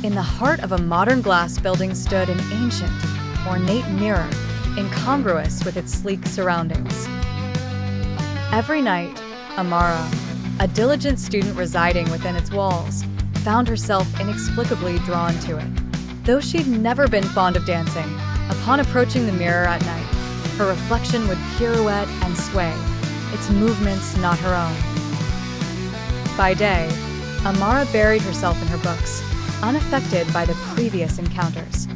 In the heart of a modern glass building stood an ancient, ornate mirror, incongruous with its sleek surroundings. Every night, Amara, a diligent student residing within its walls, found herself inexplicably drawn to it. Though she'd never been fond of dancing, upon approaching the mirror at night, her reflection would pirouette and sway, its movements not her own. By day, Amara buried herself in her books, unaffected by the previous encounters.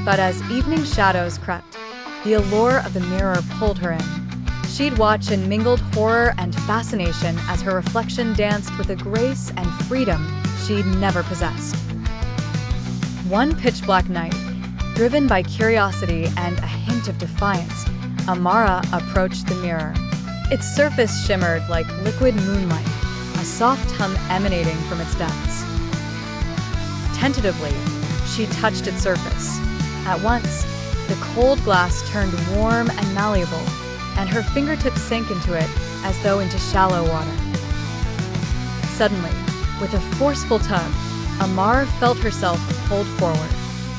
But as evening shadows crept, the allure of the mirror pulled her in. She'd watch in mingled horror and fascination as her reflection danced with a grace and freedom she'd never possessed. One pitch-black night, driven by curiosity and a hint of defiance, Amara approached the mirror. Its surface shimmered like liquid moonlight, a soft hum emanating from its depths. Tentatively, she touched its surface. At once, the cold glass turned warm and malleable, and her fingertips sank into it as though into shallow water. Suddenly, with a forceful tug, Amara felt herself pulled forward.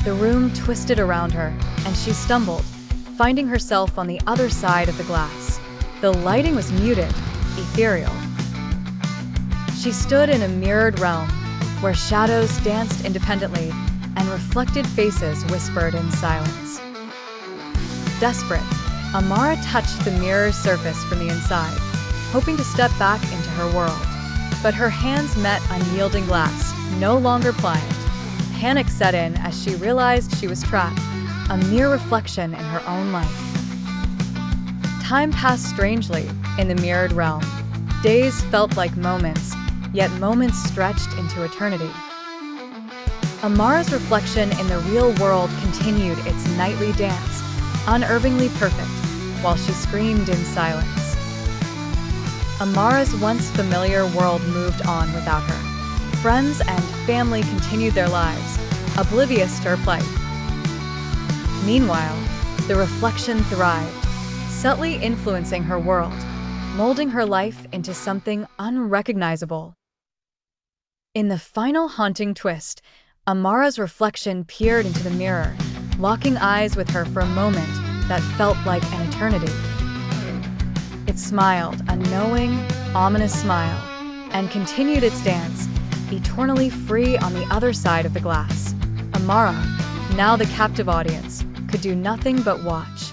The room twisted around her, and she stumbled, finding herself on the other side of the glass. The lighting was muted, ethereal. She stood in a mirrored realm, where shadows danced independently and reflected faces whispered in silence. Desperate, Amara touched the mirror's surface from the inside, hoping to step back into her world. But her hands met unyielding glass, no longer pliant. Panic set in as she realized she was trapped, a mere reflection in her own life. Time passed strangely in the mirrored realm. Days felt like moments, yet moments stretched into eternity. Amara's reflection in the real world continued its nightly dance, unervingly perfect, while she screamed in silence. Amara's once familiar world moved on without her. Friends and family continued their lives, oblivious to her plight. Meanwhile, the reflection thrived, subtly influencing her world, molding her life into something unrecognizable. In the final haunting twist, Amara's reflection peered into the mirror, locking eyes with her for a moment that felt like an eternity. It smiled, a knowing, ominous smile, and continued its dance, eternally free on the other side of the glass. Amara, now the captive audience, could do nothing but watch.